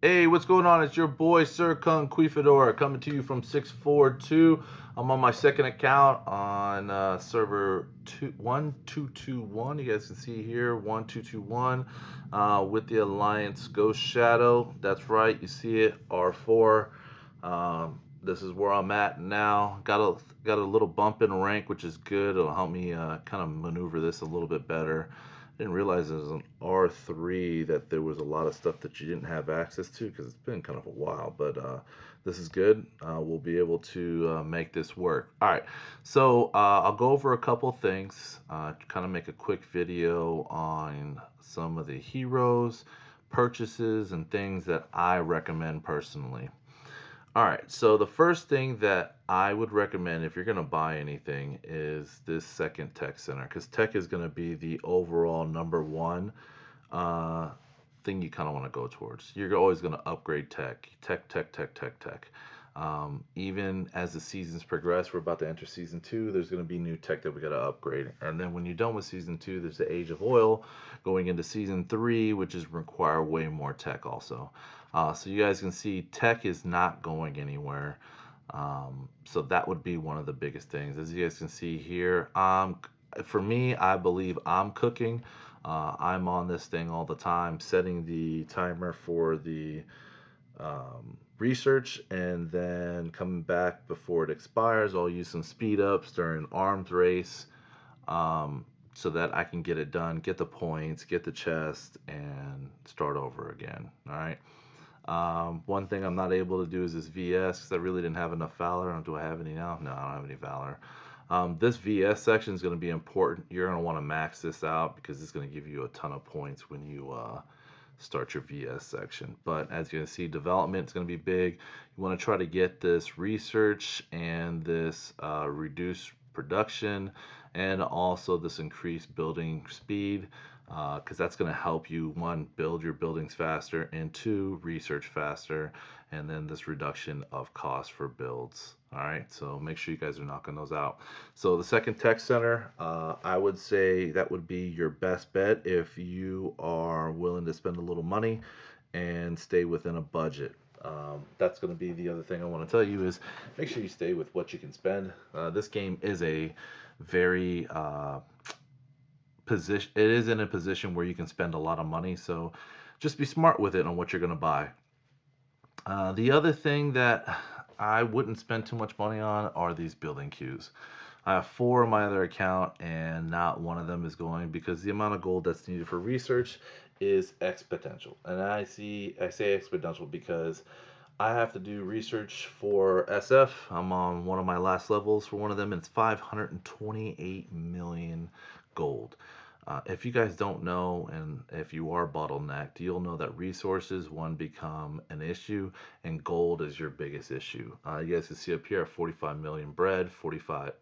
Hey, what's going on? It's your boy Sir Kung Quifador coming to you from 642. I'm on my second account on server 1221. You guys can see here 1221 with the Alliance Ghost Shadow. That's right, you see it R4. This is where I'm at now. Got a little bump in rank, which is good. It'll help me kind of maneuver this a little bit better. Didn't realize as an R3 that there was a lot of stuff that you didn't have access to because it's been kind of a while, but this is good. We'll be able to make this work. All right, so I'll go over a couple things, kind of make a quick video on some of the heroes, purchases, and things that I recommend personally. All right, so the first thing that I would recommend if you're going to buy anything is this second tech center because tech is going to be the overall number one uh, thing you kind of want to go towards. You're always going to upgrade tech. Even as the seasons progress, we're about to enter season two. There's going to be new tech that we got to upgrade, and then when you're done with season two, there's the Age of Oil going into season three, which is require way more tech also. So you guys can see tech is not going anywhere. So that would be one of the biggest things. As you guys can see here, for me, I believe I'm cooking. I'm on this thing all the time, setting the timer for the research and then coming back before it expires. I'll use some speed ups during arms race so that I can get it done, get the points, get the chest, and start over again. All right. One thing I'm not able to do is this VS because I really didn't have enough Valor. Do I have any now? No, I don't have any Valor. This VS section is going to be important. You're going to want to max this out because it's going to give you a ton of points when you start your VS section. But as you can see, development is going to be big. You want to try to get this research and this reduced production and also this increased building speed because that's going to help you, one, build your buildings faster, and two, research faster, and then this reduction of cost for builds. All right, so make sure you guys are knocking those out. So the second tech center, I would say that would be your best bet if you are willing to spend a little money and stay within a budget. That's going to be the other thing I want to tell you is make sure you stay with what you can spend. This game is a very position. It is in a position where you can spend a lot of money, so just be smart with it on what you're going to buy. The other thing that I wouldn't spend too much money on are these building queues. I have four on my other account, and not one of them is going because the amount of gold that's needed for research is exponential. And I say exponential because I have to do research for SF. I'm on one of my last levels for one of them, and it's 528 million gold. If you guys don't know, and if you are bottlenecked, you'll know that resources one become an issue, and gold is your biggest issue. You guys can see up here 45 million bread, 45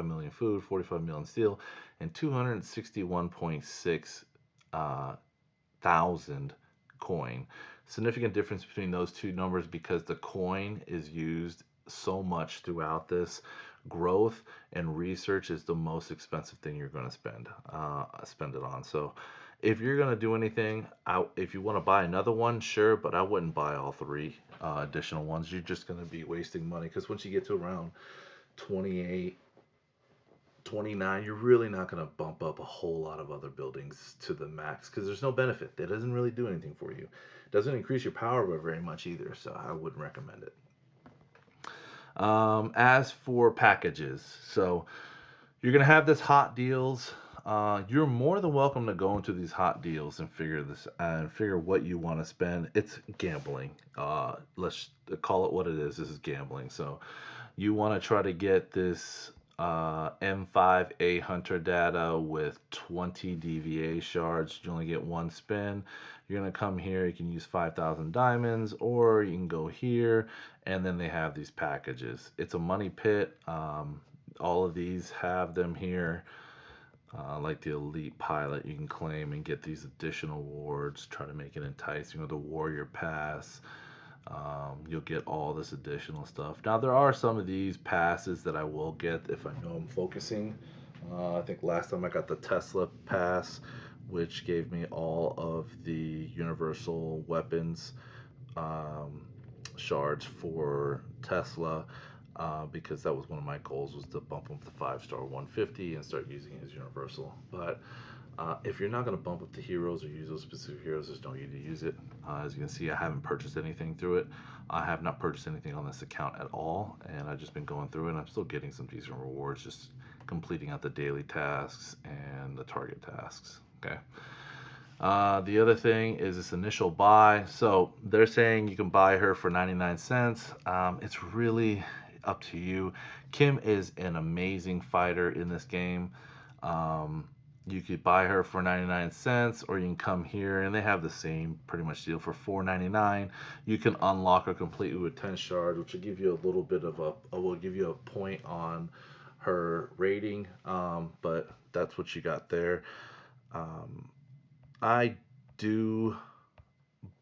million food, 45 million steel, and 261.6 thousand coin. Significant difference between those two numbers because the coin is used so much throughout this growth, and research is the most expensive thing you're going to spend it on. So if you're going to do anything, if you want to buy another one, sure, but I wouldn't buy all three additional ones. You're just going to be wasting money because once you get to around 28, 29, you're really not going to bump up a whole lot of other buildings to the max because there's no benefit. That doesn't really do anything for you. It doesn't increase your power by very much either, so I wouldn't recommend it. As for packages, so you're going to have this hot deals. You're more than welcome to go into these hot deals and figure what you want to spend. It's gambling. Let's call it what it is. This is gambling. So you want to try to get this M5A Hunter data with 20 DVA shards. You only get one spin. You're going to come here. You can use 5,000 diamonds, or you can go here, and then they have these packages. It's a money pit. All of these have them here. Like the elite pilot, you can claim and get these additional awards. Try to make it enticing, or the warrior pass. You'll get all this additional stuff. Now, there are some of these passes that I will get if I know I'm focusing. I think last time I got the Tesla pass, which gave me all of the universal weapons shards for Tesla, because that was one of my goals, was to bump him to 5-star 150 and start using his universal. But if you're not going to bump up the heroes or use those specific heroes, there's no need to use it. As you can see, I haven't purchased anything through it. I have not purchased anything on this account at all, and I've just been going through it, and I'm still getting some decent rewards, just completing out the daily tasks and the target tasks. Okay. The other thing is this initial buy. So they're saying you can buy her for 99 cents. It's really up to you. Kim is an amazing fighter in this game. Um, you could buy her for 99 cents, or you can come here and they have the same pretty much deal for 4.99. You can unlock her completely with 10 shards, which will give you a little bit of will give you a point on her rating. But that's what you got there. Um, I do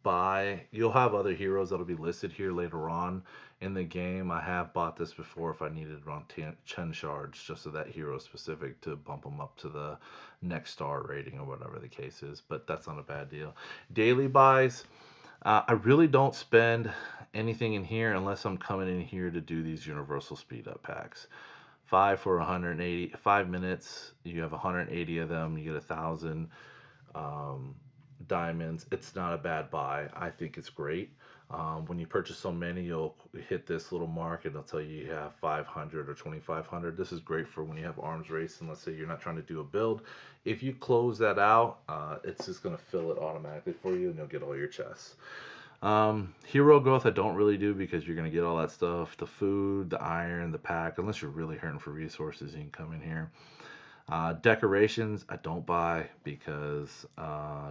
buy. You'll have other heroes that'll be listed here later on in the game. I have bought this before if I needed around 10 shards, just so that hero specific to bump them up to the next star rating or whatever the case is. But that's not a bad deal. Daily buys. I really don't spend anything in here unless I'm coming in here to do these universal speed up packs. 5 for 5 minutes. You have 180 of them. You get 1,000 diamonds. It's not a bad buy. I think it's great. When you purchase so many, you'll hit this little mark and it'll tell you have 500 or 2,500. This is great for when you have arms race and let's say you're not trying to do a build. If you close that out, it's just going to fill it automatically for you and you'll get all your chests. Hero growth I don't really do because you're going to get all that stuff, the food, the iron, the pack, unless you're really hurting for resources, you can come in here. Decorations I don't buy because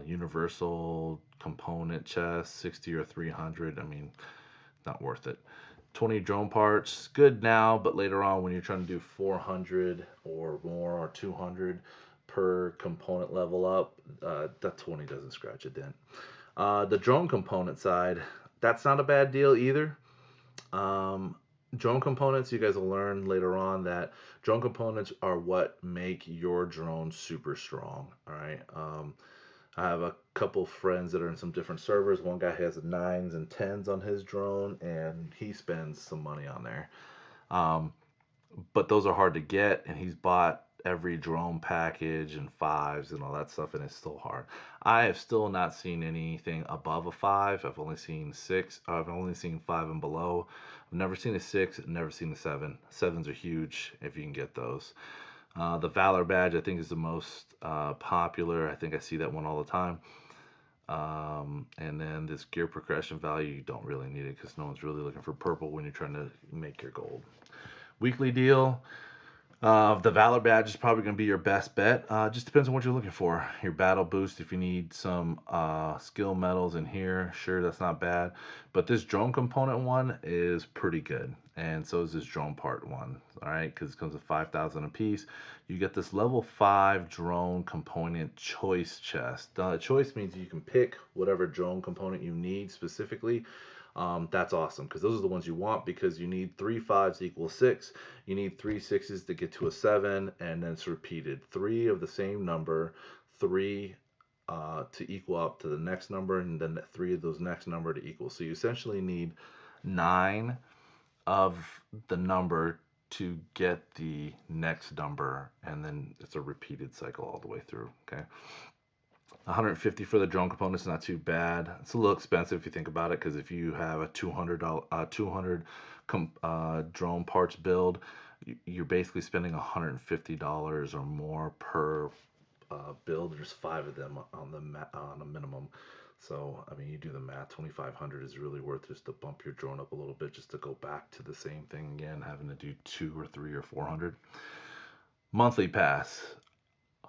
universal component chest 60 or 300. I mean, not worth it. 20 drone parts, good now, but later on when you're trying to do 400 or more or 200 per component level up, that 20 doesn't scratch a dent. The drone component side, that's not a bad deal either. Um, Drone components, you guys will learn later on that drone components are what make your drone super strong. All right. I have a couple friends that are in some different servers. One guy has 9s and 10s on his drone, and he spends some money on there. Um, but those are hard to get, and he's bought every drone package and 5s and all that stuff, and it's still hard. I have still not seen anything above a 5. I've only seen 6. I've only seen 5 and below. I've never seen a 6, never seen a 7. 7s are huge if you can get those. The Valor badge I think is the most popular. I think I see that one all the time. And then this gear progression value, you don't really need it because no one's really looking for purple when you're trying to make your gold. Weekly deal. The Valor badge is probably going to be your best bet. Just depends on what you're looking for. Your battle boost, if you need some skill medals in here, sure, that's not bad. But this drone component one is pretty good. And so is this drone part one, all right? Because it comes with 5,000 a piece. You get this level 5 drone component choice chest. Choice means you can pick whatever drone component you need specifically. That's awesome because those are the ones you want because you need 3 5s equals 6. You need 3 6s to get to a 7, and then it's repeated. 3 of the same number, 3 to equal up to the next number, and then 3 of those next number to equal. So you essentially need 9 of the number to get the next number, and then it's a repeated cycle all the way through. Okay. 150 for the drone component is not too bad. It's a little expensive if you think about it, because if you have a 200 drone parts build, you're basically spending $150 or more per build. There's 5 of them on a minimum. So I mean, you do the math. 2,500 is really worth just to bump your drone up a little bit, just to go back to the same thing again, having to do 2 or 3 or 400. Monthly pass.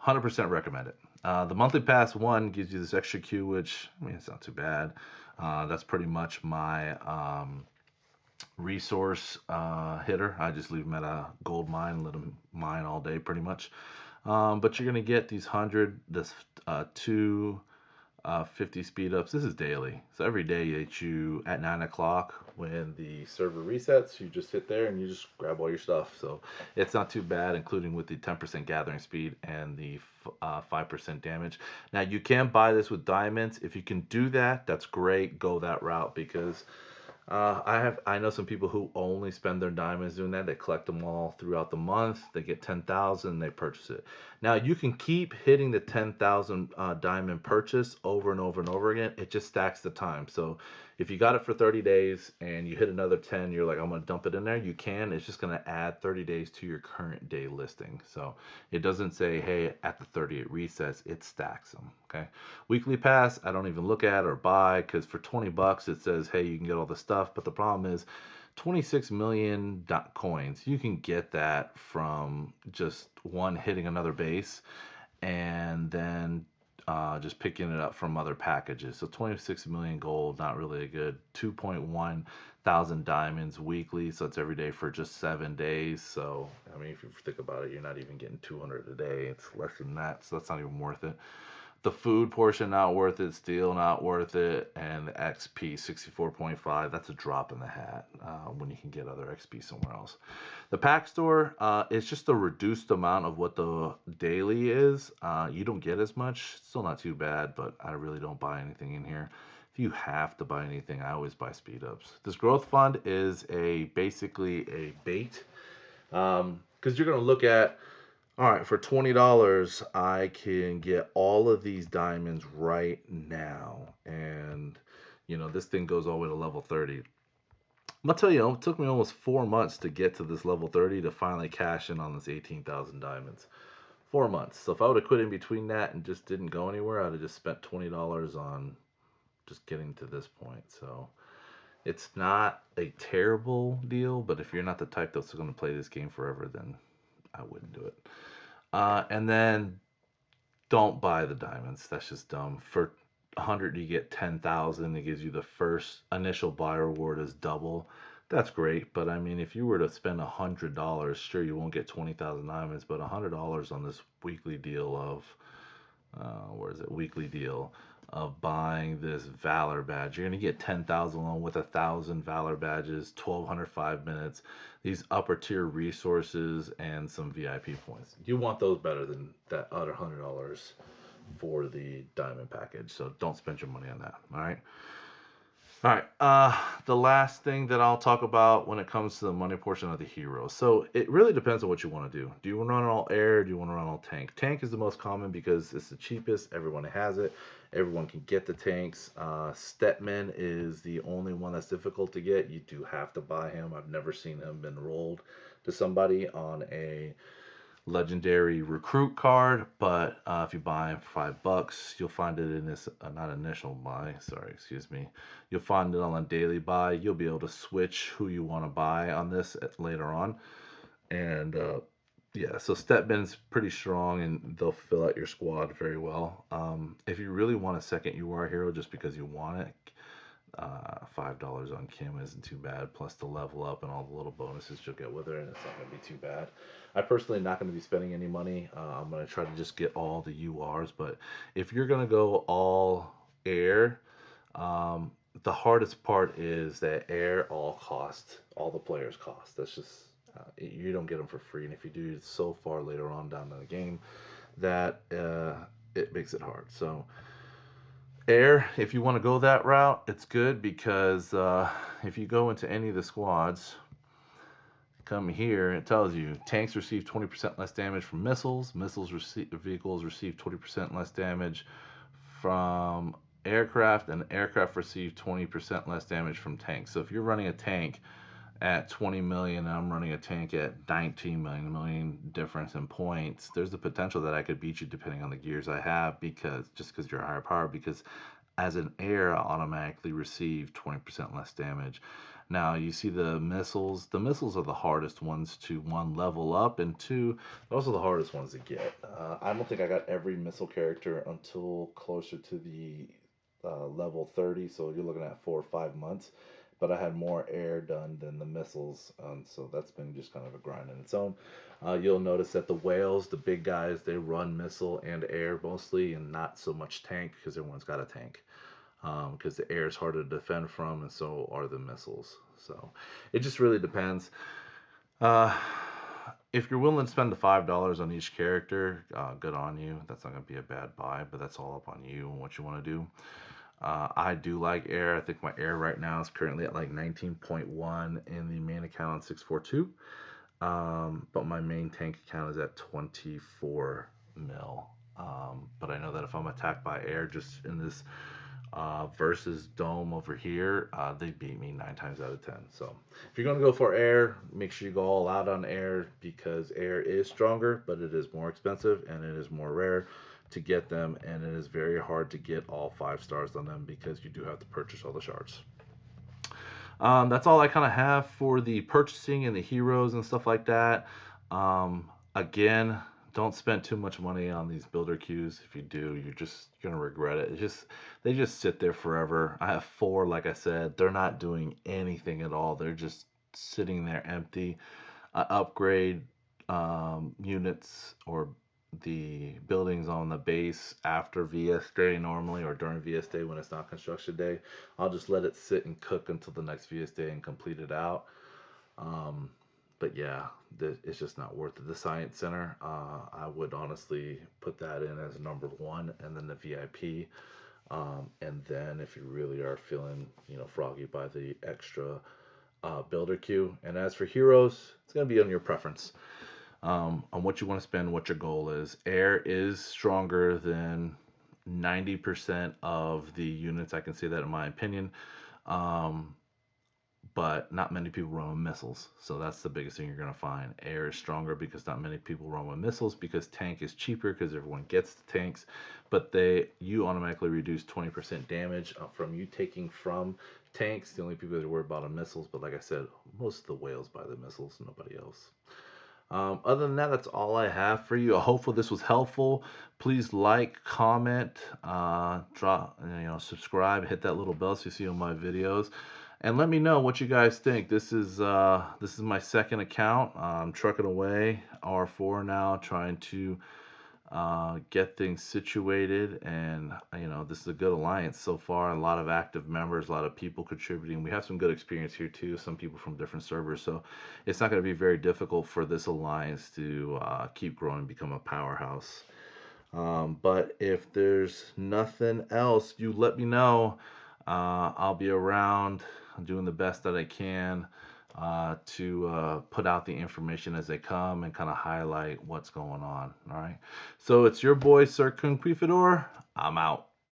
100% recommend it. The monthly pass one gives you this extra queue, which I mean it's not too bad. That's pretty much my resource hitter. I just leave them at a gold mine, let them mine all day pretty much. But you're gonna get these 100, this 2 50 speed ups. This is daily. So every day that you, at 9 o'clock, when the server resets, you just hit there and you just grab all your stuff. So it's not too bad, including with the 10% gathering speed and the 5% damage. Now, you can buy this with diamonds. If you can do that, that's great. Go that route because I know some people who only spend their diamonds doing that. They collect them all throughout the month. They get 10,000. They purchase it. Now you can keep hitting the 10,000 diamond purchase over and over and over again. It just stacks the time. So if you got it for 30 days and you hit another 10, you're like, I'm gonna dump it in there. You can. It's just gonna add 30 days to your current day listing. So it doesn't say, hey, at the 30 it resets. It stacks them. Okay. Weekly pass, I don't even look at or buy because for 20 bucks it says, hey, you can get all the stuff. But the problem is 26 million coins. You can get that from just one hitting another base and then just picking it up from other packages. So 26 million gold, not really a good 2.1 thousand diamonds weekly. So it's every day for just 7 days. So, I mean, if you think about it, you're not even getting 200 a day. It's less than that. So that's not even worth it. The food portion not worth it, steel not worth it, and the XP 64.5, that's a drop in the hat when you can get other XP somewhere else. The pack store is just a reduced amount of what the daily is. You don't get as much, still not too bad, but I really don't buy anything in here. If you have to buy anything, I always buy speed ups. This growth fund is basically a bait because you're going to look at, all right, for $20, I can get all of these diamonds right now. And, this thing goes all the way to level 30. I'm going to tell you, it took me almost 4 months to get to this level 30 to finally cash in on this 18,000 diamonds. 4 months. So if I would have quit in between that and just didn't go anywhere, I'd have just spent $20 on just getting to this point. So it's not a terrible deal, but if you're not the type that's going to play this game forever, then I wouldn't do it. And then don't buy the diamonds. That's just dumb. For 100, you get 10,000. It gives you the first initial buy reward is double. That's great, but I mean, if you were to spend $100, sure you won't get 20,000 diamonds, but $100 on this weekly deal of where is it? Weekly deal of buying this Valor badge. You're gonna get 10,000 along with 1,000 Valor badges, 1,205 minutes, these upper tier resources, and some VIP points. You want those better than that other $100 for the diamond package. So don't spend your money on that. All right. All right. The last thing that I'll talk about when it comes to the money portion of the heroes. So it really depends on what you want to do. Do you want to run all air? Do you want to run all tank? Tank is the most common because it's the cheapest. Everyone has it. Everyone can get the tanks. Stetman is the only one that's difficult to get. You do have to buy him. I've never seen him been rolled to somebody on a legendary recruit card, but if you buy him for $5, you'll find it in this not initial buy, sorry, excuse me. You'll find it on a daily buy. You'll be able to switch who you want to buy on this later on, and yeah, so Stepman's pretty strong, and they'll fill out your squad very well. If you really want a second UR hero just because you want it, $5 on Kim isn't too bad, plus the level up and all the little bonuses you'll get with her, and it's not going to be too bad. I personally not going to be spending any money. I'm going to try to just get all the URs, but if you're going to go all air, the hardest part is that air all the players cost. That's just, you don't get them for free, and if you do, it's so far later on down in the game that it makes it hard. So air, if you want to go that route, it's good because if you go into any of the squads, come here, it tells you tanks receive 20% less damage from missiles. Vehicles receive 20% less damage from aircraft, and aircraft receive 20% less damage from tanks. So if you're running a tank at 20 million and I'm running a tank at 19 million, a million difference in points, there's the potential that I could beat you depending on the gears I have, because you're higher power, because as an air I automatically receive 20% less damage. Now you see the missiles. The missiles are the hardest ones to, one, level up, and two, they're also the hardest ones to get. I don't think I got every missile character until closer to the level 30, so you're looking at 4 or 5 months. but I had more air done than the missiles, so that's been just kind of a grind in its own. You'll notice that the whales, the big guys, they run missile and air mostly, and not so much tank because everyone's got a tank. Because the air is harder to defend from, and so are the missiles. So it just really depends. Uh, if you're willing to spend the $5 on each character, good on you. That's not going to be a bad buy, but that's all up on you and what you want to do. I do like air. I think my air right now is currently at like 19.1 in the main account on 642. But my main tank account is at 24 mil. But I know that if I'm attacked by air just in this versus dome over here, they beat me 9 times out of 10. So if you're going to go for air, make sure you go all out on air because air is stronger, but it is more expensive and it is more rare to get them, and it is very hard to get all 5 stars on them because you do have to purchase all the shards. That's all I kind of have for the purchasing and the heroes and stuff like that. Again, don't spend too much money on these builder queues. If you do, you're just gonna regret it. They just sit there forever. I have 4, like I said. They're not doing anything at all. They're just sitting there empty. I upgrade units or the buildings on the base after VS day normally, or during VS day when it's not construction day. I'll just let it sit and cook until the next VS day and complete it out. Um, but yeah, it's just not worth it. The Science Center, I would honestly put that in as number 1, and then the VIP. And then if you really are feeling, froggy by the extra builder queue. And as for heroes, it's going to be on your preference, on what you want to spend, what your goal is. Air is stronger than 90% of the units. I can say that in my opinion. Um, but not many people run with missiles. So that's the biggest thing you're going to find. Air is stronger because not many people run with missiles, because tank is cheaper because everyone gets the tanks, but you automatically reduce 20% damage from you taking from tanks. The only people that are worried about are missiles, but like I said, most of the whales buy the missiles, nobody else. Other than that, that's all I have for you. Hopefully this was helpful. Please like, comment, drop, subscribe, hit that little bell so you see all my videos, and let me know what you guys think. This is my second account. I'm trucking away R4 now, trying to get things situated, and this is a good alliance so far. A lot of active members, a lot of people contributing. We have some good experience here too, some people from different servers, so it's not going to be very difficult for this alliance to keep growing and become a powerhouse. But if there's nothing else, you let me know. I'll be around doing the best that I can to put out the information as they come and kind of highlight what's going on. All right. So it's your boy, Sir Conquistador. I'm out.